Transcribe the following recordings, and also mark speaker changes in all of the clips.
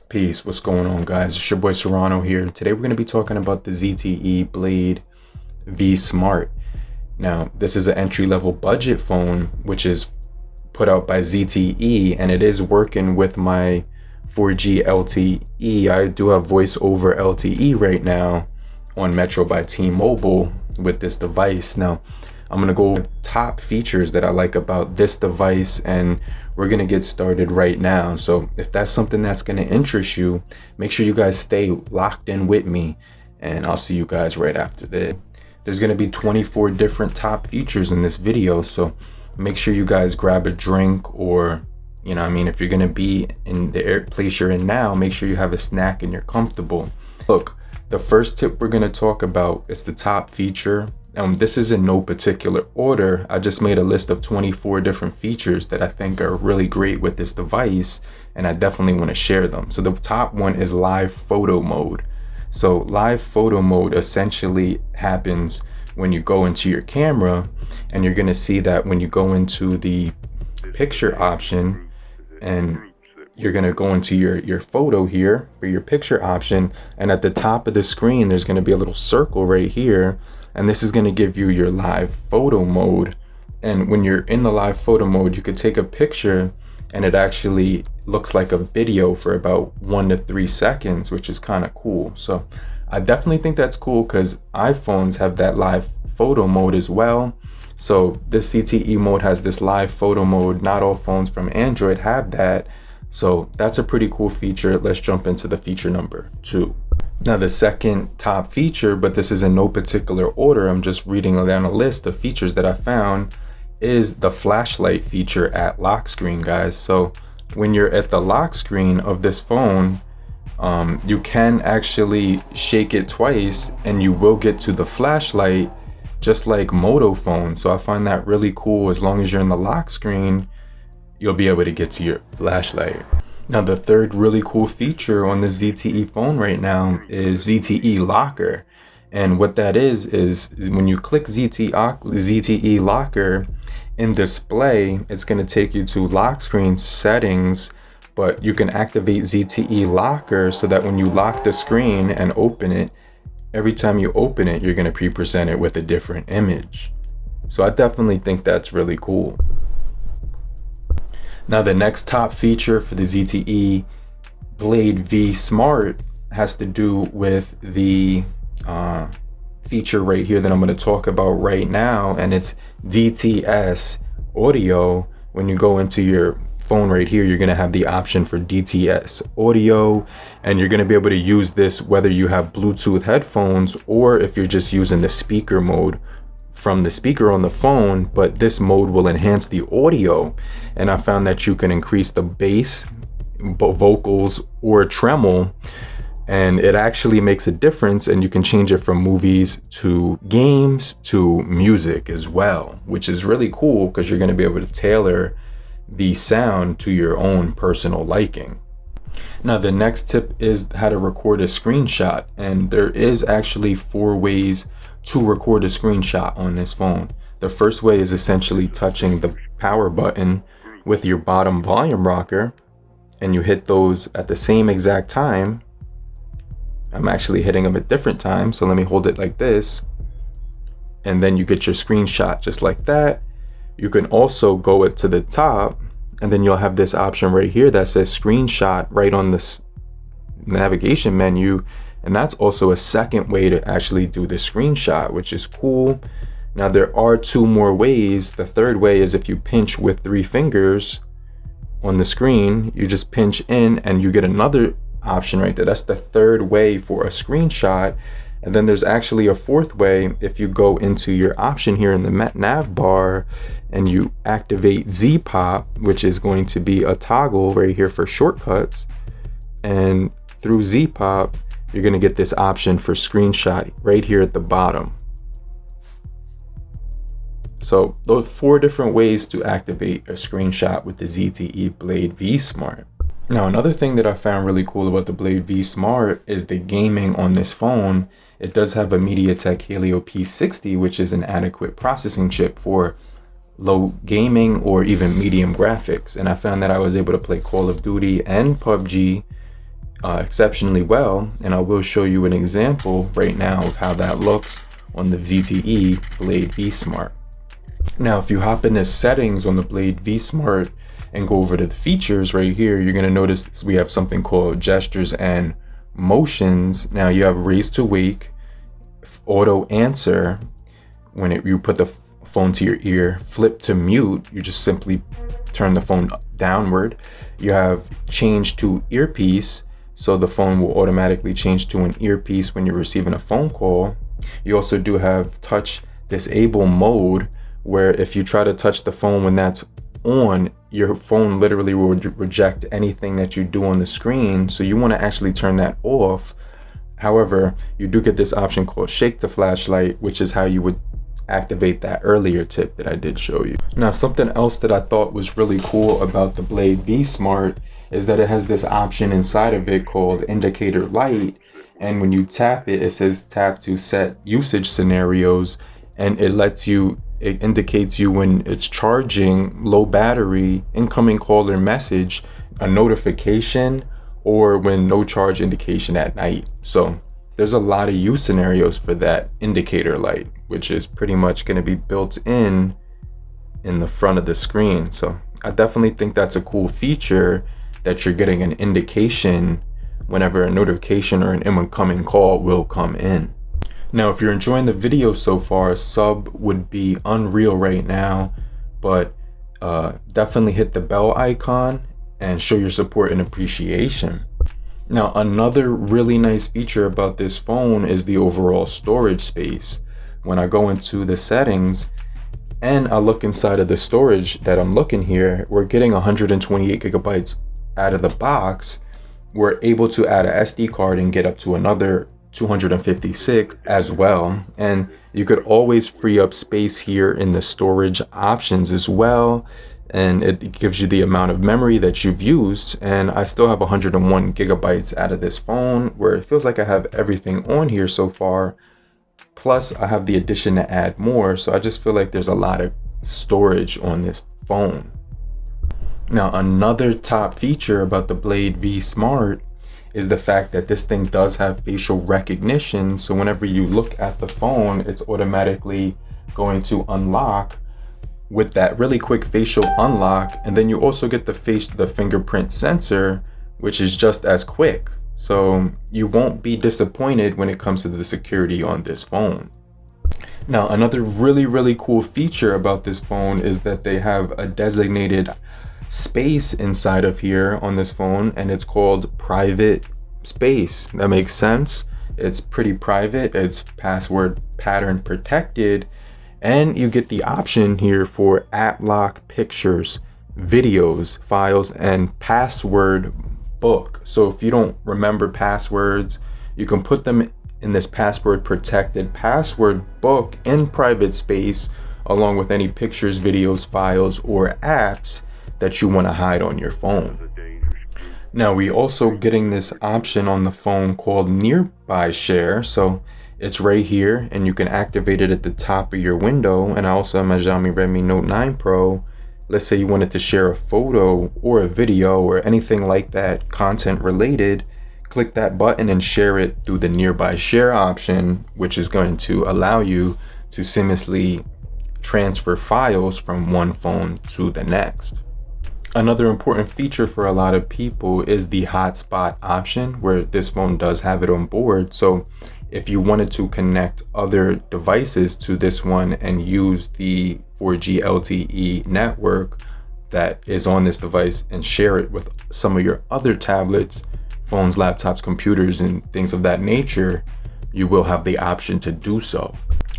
Speaker 1: Peace, what's going on, guys? It's your boy Serrano here. Today we're going to be talking about the ZTE Blade V Smart. Now, this is an entry-level budget phone, which is put out by ZTE, and it is working with my 4G LTE. I do have voice over LTE right now on Metro by T-Mobile with this device. Now, I'm going to go over top features that I like about this device, and we're going to get started right now. So if that's something that's going to interest you, make sure you guys stay locked in with me, and I'll see you guys right after this. There's going to be 24 different top features in this video, so make sure you guys grab a drink, or if you're going to be in the place you're in now, make sure you have a snack and you're comfortable. Look, the first tip we're going to talk about is the top feature. This is in no particular order. I just made a list of 24 different features that I think are really great with this device, and I definitely want to share them. So the top one is live photo mode. So live photo mode essentially happens when you go into your camera, and you're going to see that when you go into the picture option, and you're going to go into your photo here for your picture option, and at the top of the screen there's going to be a little circle right here, and this is going to give you your live photo mode. And when you're in the live photo mode, you could take a picture and it actually looks like a video for about 1 to 3 seconds, which is kind of cool. So I definitely think that's cool because iPhones have that live photo mode as well. So this ZTE mode has this live photo mode. Not all phones from Android have that. So that's a pretty cool feature. Let's jump into the feature number 2. Now the second top feature, but this is in no particular order, I'm just reading down a list of features that I found, is the flashlight feature at lock screen, guys. So when you're at the lock screen of this phone, you can actually shake it twice and you will get to the flashlight, just like Moto phones. So I find that really cool. As long as you're in the lock screen, you'll be able to get to your flashlight. Now the third really cool feature on the ZTE phone right now is ZTE Locker. And what that is when you click ZTE Locker in display, it's going to take you to lock screen settings, but you can activate ZTE Locker so that when you lock the screen and open it, every time you open it, you're going to pre-present it with a different image. So I definitely think that's really cool. Now the next top feature for the ZTE Blade V Smart has to do with the feature right here that I'm going to talk about right now, and it's DTS audio. When you go into your phone right here, you're going to have the option for DTS audio, and you're going to be able to use this whether you have Bluetooth headphones or if you're just using the speaker mode from the speaker on the phone, but this mode will enhance the audio. And I found that you can increase the bass, vocals, or treble, and it actually makes a difference, and you can change it from movies to games to music as well, which is really cool because you're going to be able to tailor the sound to your own personal liking. Now the next tip is how to record a screenshot, and there is actually 4 ways to record a screenshot on this phone. The first way is essentially touching the power button with your bottom volume rocker, and you hit those at the same exact time. I'm actually hitting them at different times, so let me hold it like this, and then you get your screenshot just like that. You can also go it to the top, and then you'll have this option right here that says screenshot right on this navigation menu, and that's also a second way to actually do the screenshot, which is cool. Now there are 2 more ways. The third way is if you pinch with 3 fingers on the screen, you just pinch in and you get another option right there. That's the third way for a screenshot. And then there's actually a 4th way. If you go into your option here in the nav bar and you activate Z Pop, which is going to be a toggle right here for shortcuts, and through Z Pop, you're going to get this option for screenshot right here at the bottom. So those 4 different ways to activate a screenshot with the ZTE Blade V Smart. Now another thing that I found really cool about the Blade V Smart is the gaming on this phone. It does have a Mediatek Helio P60, which is an adequate processing chip for low gaming or even medium graphics. And I found that I was able to play Call of Duty and PUBG exceptionally well, and I will show you an example right now of how that looks on the ZTE Blade V Smart. Now, if you hop into settings on the Blade V Smart and go over to the features right here, you're going to notice we have something called gestures and motions. Now you have raise to wake, auto answer when you put the phone to your ear, flip to mute, you just simply turn the phone downward. You have change to earpiece, so the phone will automatically change to an earpiece when you're receiving a phone call. You also do have touch disable mode, where if you try to touch the phone when that's on, your phone literally will reject anything that you do on the screen. So you want to actually turn that off. However, you do get this option called shake the flashlight, which is how you would activate that earlier tip that I did show you. Now, something else that I thought was really cool about the Blade V Smart is that it has this option inside of it called indicator light. And when you tap it, it says tap to set usage scenarios, and it indicates you when it's charging, low battery, incoming caller message, a notification, or when no charge indication at night. So there's a lot of use scenarios for that indicator light, which is pretty much going to be built in the front of the screen. So I definitely think that's a cool feature, that you're getting an indication whenever a notification or an incoming call will come in. Now, if you're enjoying the video so far, sub would be unreal right now, but definitely hit the bell icon and show your support and appreciation. Now, another really nice feature about this phone is the overall storage space. When I go into the settings and I look inside of the storage that I'm looking here, we're getting 128 gigabytes out of the box. We're able to add a SD card and get up to another 256 as well. And you could always free up space here in the storage options as well. And it gives you the amount of memory that you've used. And I still have 101 gigabytes out of this phone, where it feels like I have everything on here so far. Plus I have the addition to add more. So I just feel like there's a lot of storage on this phone. Now, another top feature about the Blade V Smart is the fact that this thing does have facial recognition. So whenever you look at the phone, it's automatically going to unlock with that really quick facial unlock. And then you also get the fingerprint sensor, which is just as quick. So you won't be disappointed when it comes to the security on this phone. Now, another really cool feature about this phone is that they have a designated space inside of here on this phone, and it's called private space. That makes sense. It's pretty private. It's password pattern protected, and you get the option here for app lock, pictures, videos, files, and password book. So if you don't remember passwords, you can put them in this password protected password book in private space, along with any pictures, videos, files, or apps that you want to hide on your phone. Now, we also getting this option on the phone called nearby share. So it's right here, and you can activate it at the top of your window. And I also have my Xiaomi Redmi Note 9 Pro. Let's say you wanted to share a photo or a video or anything like that, content related, click that button and share it through the nearby share option, which is going to allow you to seamlessly transfer files from one phone to the next. Another important feature for a lot of people is the hotspot option, where this phone does have it on board. So if you wanted to connect other devices to this one and use the 4G LTE network that is on this device and share it with some of your other tablets, phones, laptops, computers, and things of that nature, you will have the option to do so.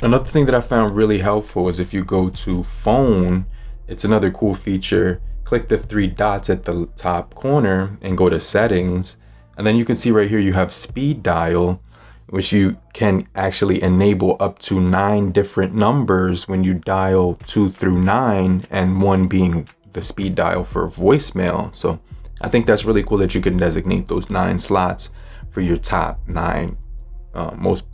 Speaker 1: Another thing that I found really helpful is if you go to phone, it's another cool feature. Click the three dots at the top corner and go to settings. And then you can see right here, you have speed dial, which you can actually enable up to 9 different numbers when you dial 2 through 9, and 1 being the speed dial for voicemail. So I think that's really cool that you can designate those 9 slots for your top 9 most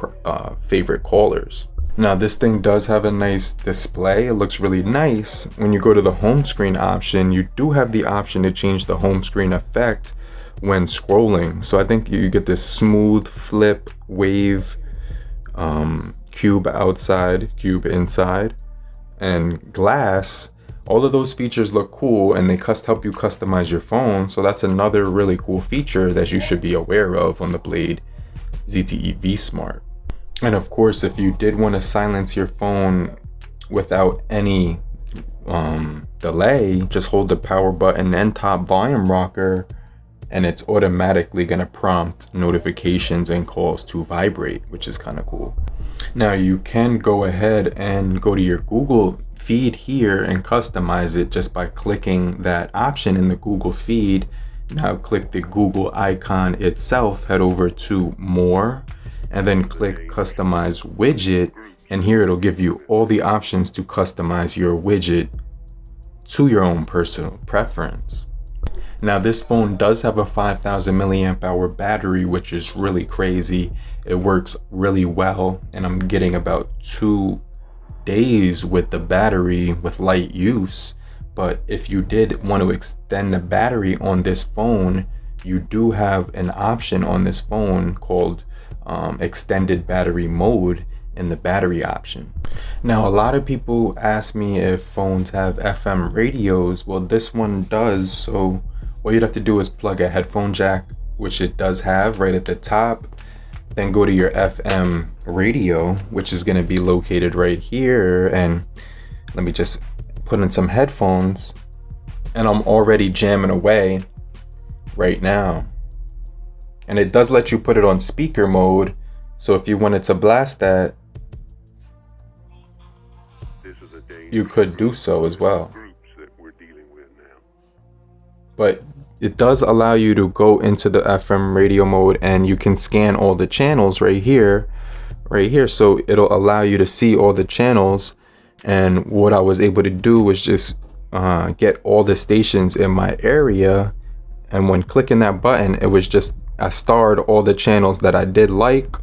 Speaker 1: favorite callers. Now, this thing does have a nice display. It looks really nice. When you go to the home screen option, you do have the option to change the home screen effect when scrolling. So I think you get this smooth flip, wave, cube outside, cube inside, and glass. All of those features look cool, and they help you customize your phone. So that's another really cool feature that you should be aware of on the Blade ZTE V Smart. And of course, if you did want to silence your phone without any delay, just hold the power button and top volume rocker, and it's automatically going to prompt notifications and calls to vibrate, which is kind of cool. Now you can go ahead and go to your Google feed here and customize it just by clicking that option in the Google feed. Now click the Google icon itself, head over to more, and then click customize widget, and here it'll give you all the options to customize your widget to your own personal preference. Now this phone does have a 5,000 milliamp hour battery, which is really crazy. It works really well, and I'm getting about 2 days with the battery with light use. But if you did want to extend the battery on this phone, you do have an option on this phone called extended battery mode in the battery option. Now a lot of people ask me if phones have FM radios. Well, this one does. So all you'd have to do is plug a headphone jack, which it does have right at the top. Then go to your FM radio, which is going to be located right here. And let me just put in some headphones, and I'm already jamming away right now. And it does let you put it on speaker mode. So if you wanted to blast that, you could do so as well. But it does allow you to go into the FM radio mode, and you can scan all the channels right here. So it'll allow you to see all the channels. And what I was able to do was just get all the stations in my area. And when clicking that button, it was just, I starred all the channels that I did like,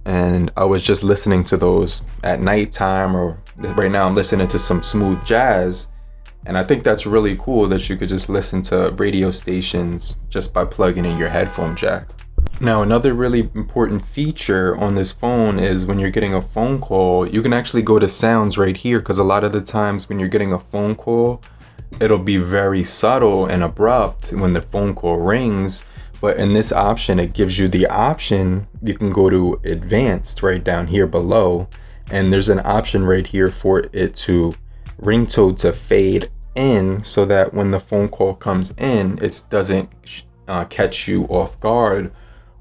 Speaker 1: and I was just listening to those at nighttime, or right now I'm listening to some smooth jazz. And I think that's really cool that you could just listen to radio stations just by plugging in your headphone jack. Now, another really important feature on this phone is when you're getting a phone call, you can actually go to sounds right here, because a lot of the times when you're getting a phone call, it'll be very subtle and abrupt when the phone call rings. But in this option, it gives you the option, you can go to advanced right down here below, and there's an option right here for it to ringtone to fade in, so that when the phone call comes in, it doesn't catch you off guard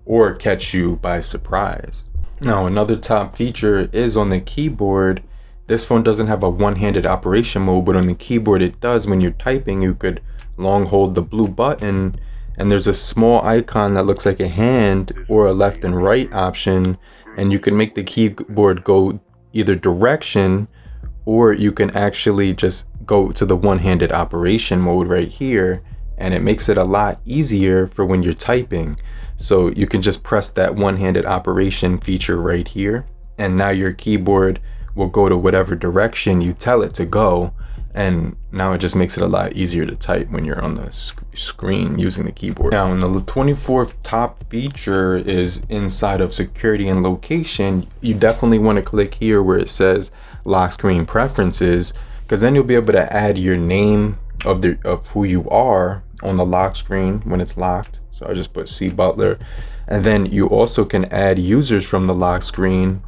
Speaker 1: or catch you by surprise. Now, another top feature is on the keyboard. This phone doesn't have a one-handed operation mode, but on the keyboard it does. When you're typing, you could long hold the blue button, and there's a small icon that looks like a hand or a left and right option, and you can make the keyboard go either direction, or you can actually just go to the one-handed operation mode right here, and it makes it a lot easier for when you're typing. So you can just press that one-handed operation feature right here, and now your keyboard will go to whatever direction you tell it to go. And now it just makes it a lot easier to type when you're on the screen using the keyboard. Now, in the 24th top feature is inside of security and location. You definitely want to click here where it says lock screen preferences, because then you'll be able to add your name of who you are on the lock screen when it's locked. So I just put C Butler, and then you also can add users from the lock screen.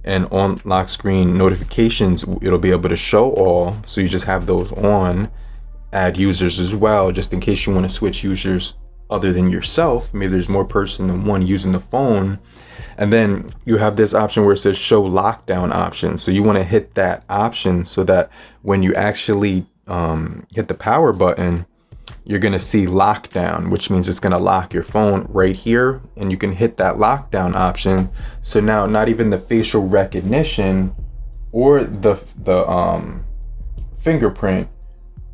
Speaker 1: And on lock screen notifications, it'll be able to show all, so you just have those on. Add users as well, just in case you want to switch users other than yourself. Maybe there's more person than one using the phone. And then you have this option where it says show lockdown option. So you want to hit that option so that when you actually hit the power button, you're going to see lockdown, which means it's going to lock your phone right here, and you can hit that lockdown option. So now not even the facial recognition or the fingerprint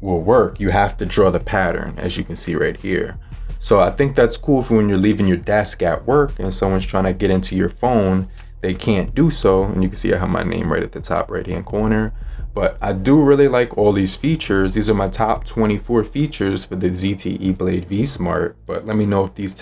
Speaker 1: will work. You have to draw the pattern, as you can see right here. So I think that's cool for when you're leaving your desk at work and someone's trying to get into your phone, they can't do so. And you can see I have my name right at the top right hand corner. But I do really like all these features. These are my top 24 features for the ZTE Blade V Smart. But let me know if these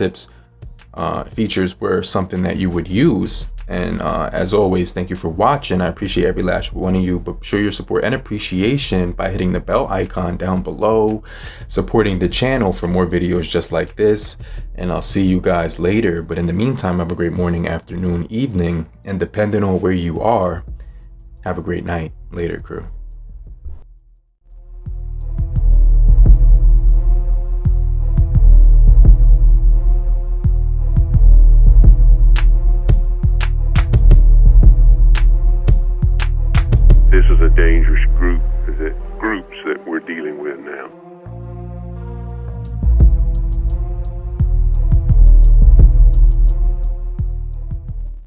Speaker 1: features were something that you would use. And as always, thank you for watching. I appreciate every last one of you, but show your support and appreciation by hitting the bell icon down below, supporting the channel for more videos just like this. And I'll see you guys later. But in the meantime, have a great morning, afternoon, evening, and depending on where you are, have a great night. Later, crew.
Speaker 2: This is a dangerous groups that we're dealing with now.